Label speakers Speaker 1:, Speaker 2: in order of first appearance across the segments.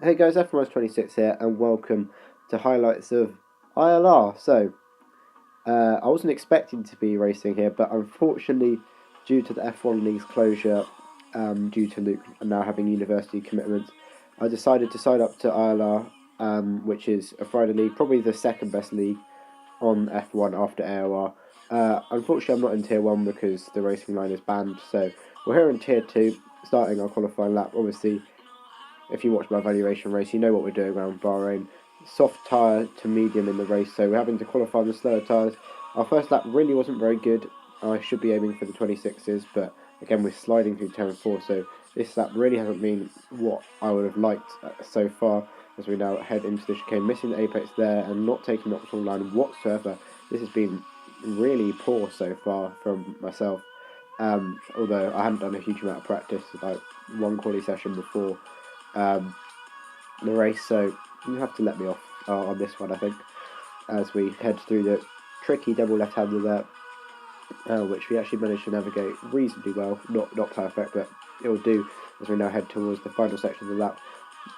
Speaker 1: Hey guys, F126 here, and welcome to highlights of ILR. I wasn't expecting to be racing here, but unfortunately, due to the F1 league's closure, due to Luke now having university commitments, I decided to sign up to ILR, which is a Friday league, probably the second best league on F1 after AOR. Unfortunately, I'm not in Tier 1 because the racing line is banned, so we're here in Tier 2, starting our qualifying lap. Obviously, if you watch my evaluation race, you know what we're doing around Bahrain. Soft tyre to medium in the race, so we're having to qualify on the slower tyres. Our first lap really wasn't very good. I should be aiming for the 26s, but again, we're sliding through turn 4, so this lap really hasn't been what I would have liked so far, as we now head into the chicane, missing the apex there and not taking the optimal line whatsoever. This has been really poor so far from myself, although I hadn't done a huge amount of practice, like one quali session before the race, so you have to let me off on this one, I think, as we head through the tricky double left-hander there, which we actually managed to navigate reasonably well. Not perfect, but it will do as we now head towards the final section of the lap.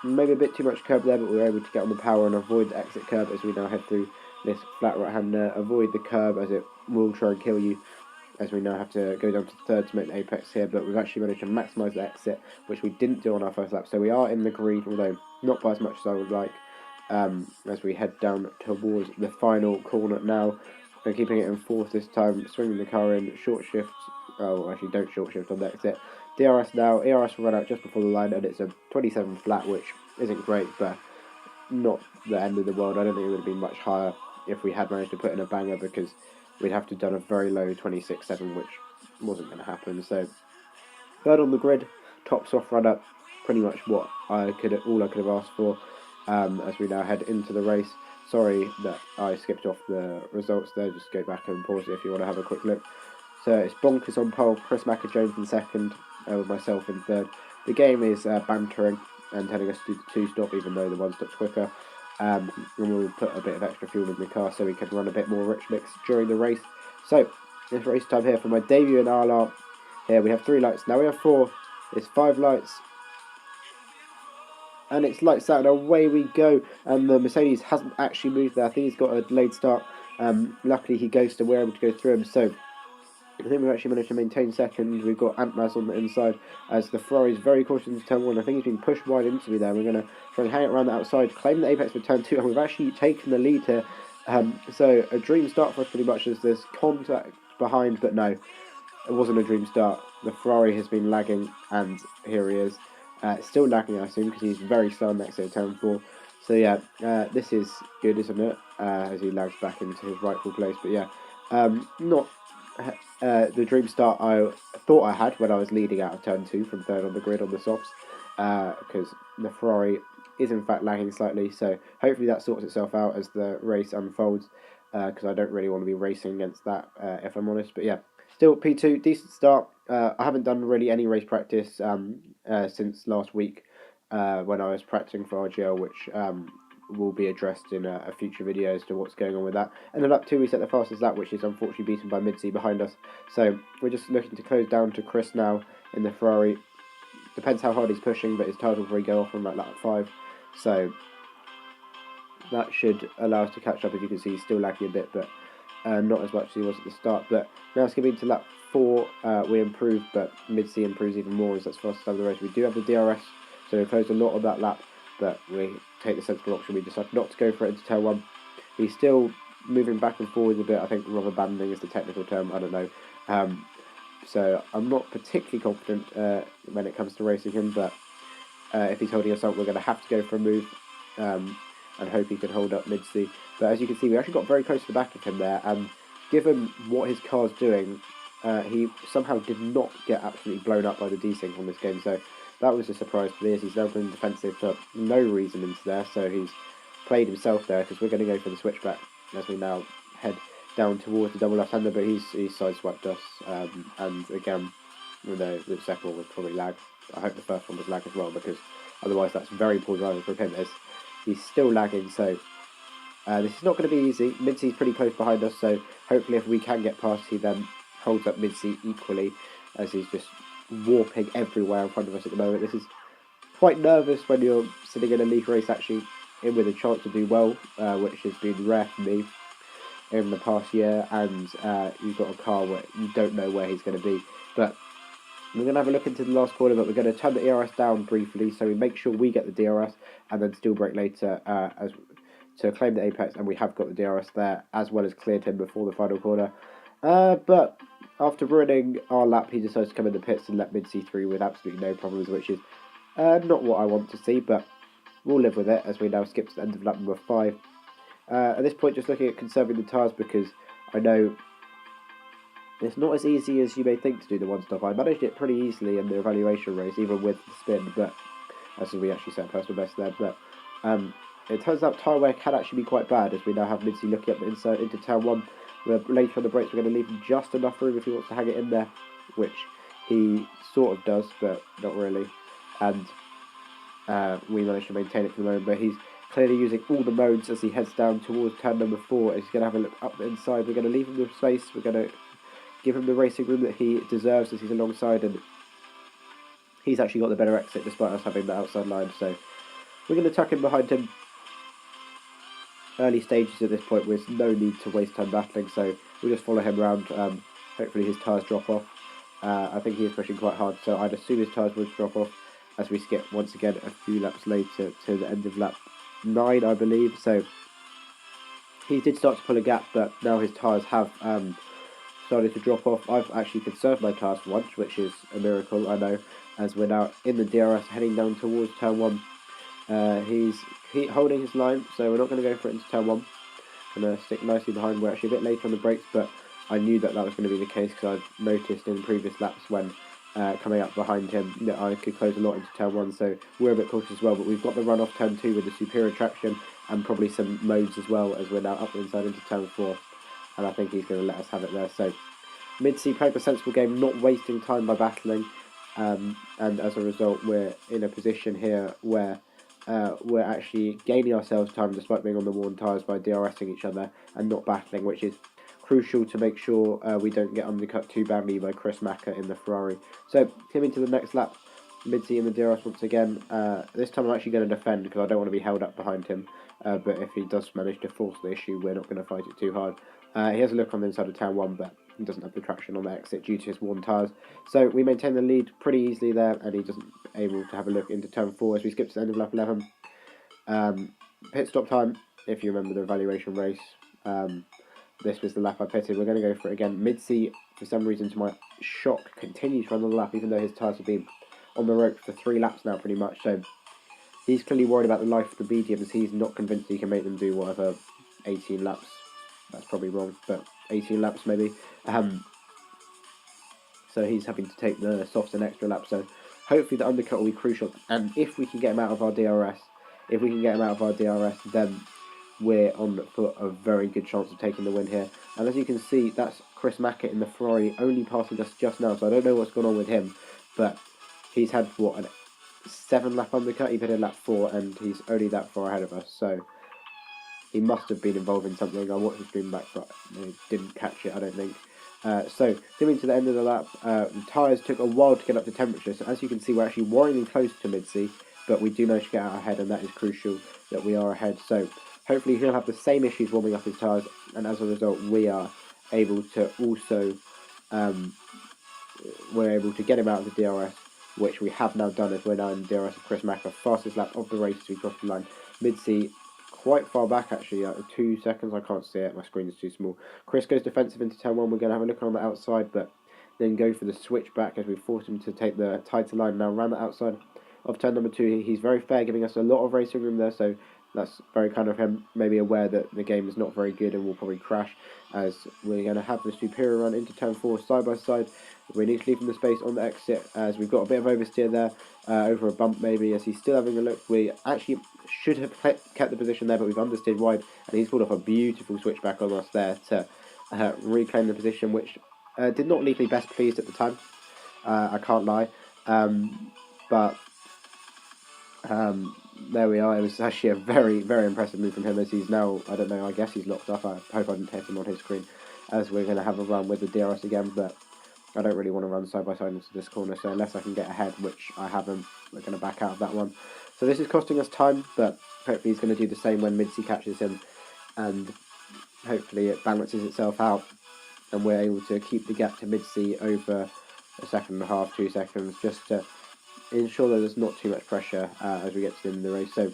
Speaker 1: Maybe a bit too much curb there, but we were able to get on the power and avoid the exit curb as we now head through this flat right-hander. Avoid the curb as it will try and kill you, as we now have to go down to third to make the apex here, but we've actually managed to maximise the exit, which we didn't do on our first lap, so we are in the green, although not by as much as I would like, as we head down towards the final corner now. We're keeping it in fourth this time, swinging the car in, short shift, actually don't short shift on the exit. DRS now, ERS will run out just before the line, and it's a 27 flat, which isn't great, but not the end of the world. I don't think it would have been much higher if we had managed to put in a banger, because we'd have to have done a very low 26.7, which wasn't going to happen. So third on the grid, top soft run up, pretty much what all I could have asked for. As we now head into the race. Sorry that I skipped off the results there. Just go back and pause it if you want to have a quick look. So it's Bonkers on pole, Chris Macker-Jones in second, with myself in third. The game is bantering and telling us to do the two-stop, even though the one stop's quicker. And we'll put a bit of extra fuel in the car so we can run a bit more rich mix during the race. So, it's race time here for my debut in ILR. Here we have 3 lights, now we have 4, it's 5 lights. And it's lights out and away we go, and the Mercedes hasn't actually moved there. I think he's got a delayed start. Luckily he ghosted, we're able to go through him, so I think we've actually managed to maintain second. We've got Antmaz on the inside as the Ferrari's very cautious into turn 1. I think he's been pushed wide into me there. We're going to try and hang it around the outside, claim the apex for turn 2, and we've actually taken the lead here. So a dream start for us pretty much, as there's contact behind, but no, it wasn't a dream start. The Ferrari has been lagging, and here he is. Still lagging, I assume, because he's very slow on exit turn 4. So yeah, this is good, isn't it? As he lags back into his rightful place. But yeah, not the dream start I thought I had when I was leading out of turn 2 from third on the grid on the softs, because the Ferrari is in fact lagging slightly, so hopefully that sorts itself out as the race unfolds, because I don't really want to be racing against that, if I'm honest. But yeah, still P2, decent start. I haven't done really any race practice since last week, when I was practicing for RGL, which will be addressed in a future video as to what's going on with that. And then up 2 we set the fastest lap, which is unfortunately beaten by Midseat behind us. So we're just looking to close down to Chris now in the Ferrari. Depends how hard he's pushing, but his tyres will probably go off on like lap 5. So that should allow us to catch up. As you can see, he's still lagging a bit, but not as much as he was at the start. But now skipping to lap 4, we improve, but Midseat improves even more as that's the fastest lap of the race. We do have the DRS, so we closed a lot of that lap, but we take the sensible option. We decided not to go for it into turn 1. He's still moving back and forwards a bit. I think rubber banding is the technical term, I don't know. So I'm not particularly confident when it comes to racing him, but if he's holding us up, we're going to have to go for a move, and hope he can hold up Midseat. But as you can see, we actually got very close to the back of him there, and given what his car's doing, he somehow did not get absolutely blown up by the desync on this game, so that was a surprise to me, as he's now been defensive for no reason into there, so he's played himself there, because we're going to go for the switchback as we now head down towards the double left-hander, but he's sideswiped us, and again, the second one was probably lag. I hope the first one was lag as well, because otherwise that's very poor driving from him, as he's still lagging, so this is not going to be easy. Midseat's pretty close behind us, so hopefully if we can get past, he then holds up Midseat equally, as he's just warping everywhere in front of us at the moment. This is quite nervous when you're sitting in a league race actually in with a chance to do well, which has been rare for me in the past year, and you've got a car where you don't know where he's going to be. But we're going to have a look into the last corner, but we're going to turn the ERS down briefly so we make sure we get the DRS and then still brake later as to claim the apex, and we have got the DRS there as well as cleared him before the final corner. But after ruining our lap, he decides to come in the pits and let mid C3 with absolutely no problems, which is not what I want to see, but we'll live with it as we now skip to the end of lap number 5. At this point, just looking at conserving the tyres because I know it's not as easy as you may think to do the one stop. I managed it pretty easily in the evaluation race, even with the spin, but as we actually set personal best there. But it turns out tyre wear can actually be quite bad, as we now have Mincy looking up the inside into turn 1. Later on the brakes, we're going to leave him just enough room if he wants to hang it in there, which he sort of does, but not really. And we managed to maintain it for the moment, but he's clearly using all the modes as he heads down towards turn number 4. He's going to have a look up the inside. We're going to leave him the space. We're going to give him the racing room that he deserves as he's alongside, and he's actually got the better exit despite us having the outside line. So we're going to tuck in behind him. Early stages at this point with no need to waste time battling, so we'll just follow him around. Hopefully his tyres drop off. I think he is pushing quite hard, so I'd assume his tyres would drop off as we skip once again a few laps later to the end of lap 9, I believe. So he did start to pull a gap, but now his tyres have started to drop off. I've actually conserved my tyres for once, which is a miracle, I know, as we're now in the DRS heading down towards turn 1. He's holding his line, so we're not going to go for it into turn 1. Going to stick nicely behind. We're actually a bit late on the brakes, but I knew that was going to be the case because I'd noticed in previous laps when coming up behind him that I could close a lot into turn 1, so we're a bit cautious as well. But we've got the run off turn 2 with the superior traction and probably some modes as well, as we're now up the inside into turn 4, and I think he's going to let us have it there. So mid-C played a sensible game, not wasting time by battling, and as a result we're in a position here where we're actually gaining ourselves time despite being on the worn tyres by DRSing each other and not battling, which is crucial to make sure we don't get undercut too badly by Chris Macca in the Ferrari. So coming to the next lap, mid-C in the DRS once again. This time I'm actually going to defend because I don't want to be held up behind him, but if he does manage to force the issue, we're not going to fight it too hard. He has a look on the inside of turn 1, but he doesn't have the traction on the exit due to his worn tyres. So we maintain the lead pretty easily there, and he doesn't able to have a look into turn 4 as we skip to the end of lap 11. Pit stop time, if you remember the evaluation race, this was the lap I pitted. We're going to go for it again. Mid-C, for some reason, to my shock, continues to run the lap, even though his tyres have been on the rope for 3 laps now, pretty much. So he's clearly worried about the life of the mediums. He's not convinced he can make them do whatever 18 laps. That's probably wrong, but 18 laps maybe. So he's having to take the softs and extra laps. So hopefully the undercut will be crucial. And if we can get him out of our DRS, then we're on for a very good chance of taking the win here. And as you can see, that's Chris Macca in the Ferrari only passing us just now. So I don't know what's gone on with him, but he's had, what, a 7-lap undercut? He pitted lap 4, and he's only that far ahead of us. So he must have been involved in something. I watched the stream back, but I didn't catch it, I don't think. So, coming to the end of the lap, the tyres took a while to get up to temperature. So as you can see, we're actually worryingly close to mid-C, but we do manage to get out ahead, and that is crucial that we are ahead. So hopefully he'll have the same issues warming up his tyres, and as a result we are able to also, we're able to get him out of the DRS, which we have now done as we're now in the DRS of Chris Macca. Fastest lap of the race as we cross the line. Mid-C, quite far back actually, 2 seconds, I can't see it, my screen is too small. Chris goes defensive into turn 1, we're going to have a look on the outside, but then go for the switch back as we force him to take the tighter line. Now around the outside of turn number 2, he's very fair, giving us a lot of racing room there, so that's very kind of him, maybe aware that the game is not very good and will probably crash, as we're going to have the superior run into turn 4 side by side. We need to leave him the space on the exit, as we've got a bit of oversteer there, over a bump maybe, as he's still having a look. We actually should have kept the position there, but we've understeered wide, and he's pulled off a beautiful switchback on us there to reclaim the position, which did not leave me best pleased at the time, I can't lie, but there we are. It was actually a very, very impressive move from him, as he's now, I don't know, I guess he's locked up. I hope I didn't hit him on his screen, as we're going to have a run with the DRS again, but I don't really want to run side by side into this corner, so unless I can get ahead, which I haven't, we're going to back out of that one. So this is costing us time, but hopefully he's going to do the same when Midsy catches him, and hopefully it balances itself out, and we're able to keep the gap to Midsy over a second and a half, 2 seconds, just to ensure that there's not too much pressure as we get to the end of the race. So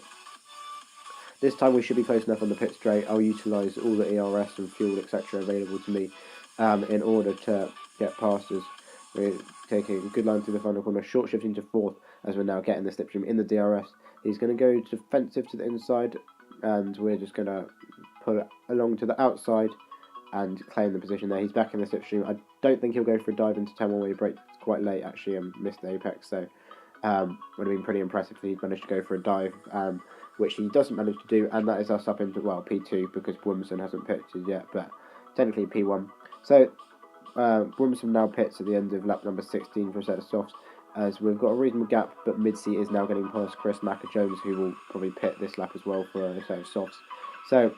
Speaker 1: this time we should be close enough on the pit straight. I'll utilise all the ERS and fuel, etc. available to me in order to get past us. We're taking a good line through the final corner, short shifting to 4th as we're now getting the slipstream in the DRS. He's going to go defensive to the inside, and we're just going to pull it along to the outside and claim the position there. He's back in the slipstream. I don't think he'll go for a dive into turn 1 where he braked quite late actually and missed the apex, so would have been pretty impressive if he'd managed to go for a dive, which he doesn't manage to do, and that is us up into, well, P2 because Wilmson hasn't pitted yet, but technically P1. So Wilmson now pits at the end of lap number 16 for a set of softs, as we've got a reasonable gap, but Midsy is now getting past Chris Macker-Jones, who will probably pit this lap as well for a set of softs. So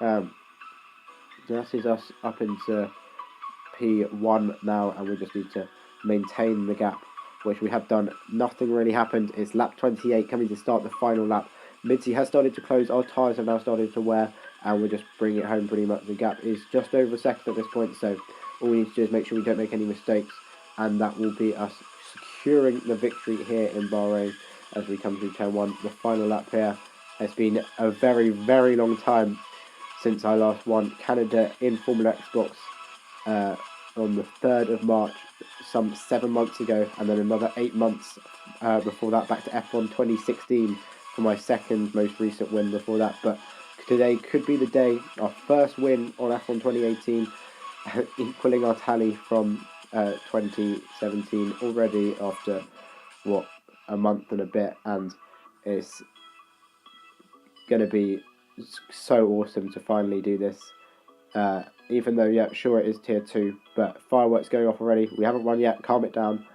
Speaker 1: that is us up into P1 now, and we just need to maintain the gap, which we have done. Nothing really happened. It's lap 28 coming to start the final lap. Midsy has started to close. Our tyres have now started to wear, and we're just bringing it home pretty much. The gap is just over a second at this point, so all we need to do is make sure we don't make any mistakes, and that will be us securing the victory here in Bahrain as we come through turn 1. The final lap here. It's been a very, very long time since I last won Canada in Formula Xbox on the 3rd of March, some 7 months ago, and then another 8 months before that, back to F1 2016 for my second most recent win before that. But today could be the day, our first win on F1 2018, equaling our tally from 2017 already after, what, a month and a bit, and it's going to be so awesome to finally do this. Even though, yeah, sure it is tier 2, but fireworks going off already. We haven't won yet, calm it down.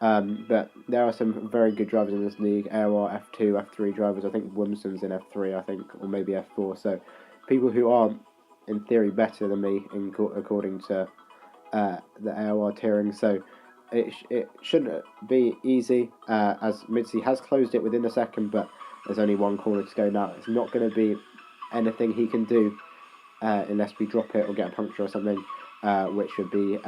Speaker 1: But there are some very good drivers in this league. AOR F2, F3 drivers. I think Wilmson's in F3, I think, or maybe F4. So people who are, in theory, better than me according to the AOR tiering. So it shouldn't be easy, as Midsy has closed it within a second, but there's only one corner to go now. It's not going to be anything he can do unless we drop it or get a puncture or something, which would be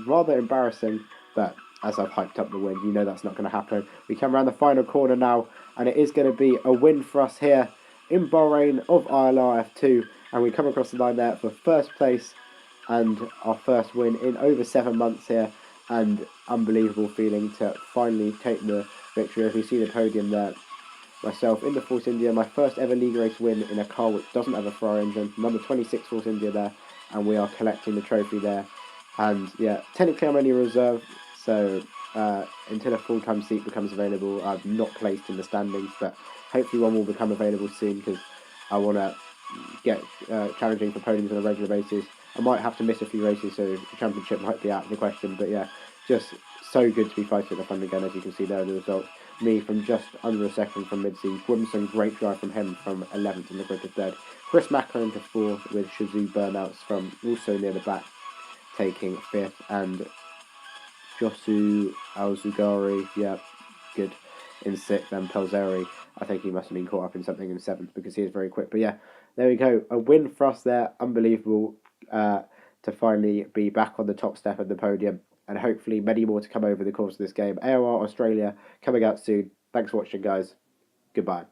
Speaker 1: rather embarrassing, but as I've hyped up the win, you know that's not going to happen. We come around the final corner now, and it is going to be a win for us here in Bahrain of ILR2, and we come across the line there for first place and our first win in over 7 months here, and unbelievable feeling to finally take the victory. As we see the podium there, myself in the Force India, my first ever league race win in a car which doesn't have a Ferrari engine, number 26 Force India there, and we are collecting the trophy there. And yeah, technically I'm only a reserve, so until a full-time seat becomes available, I'm not placed in the standings, but hopefully one will become available soon, because I want to get challenging for podiums on a regular basis. I might have to miss a few races, so the championship might be out of the question, but yeah, just so good to be fighting at the front again. As you can see there, the results. Me from just under a second from Midsy. Wilmson, great drive from him from 11th in the grid to 3rd. Chris Macker into 4th with Shazoo Burnouts from also near the back taking 5th. And Josu Alzugari, yeah, good, in 6th. And Pelzeri, I think he must have been caught up in something in 7th because he is very quick. But yeah, there we go. A win for us there. Unbelievable to finally be back on the top step of the podium. And hopefully many more to come over the course of this game. AOR Australia coming out soon. Thanks for watching, guys. Goodbye.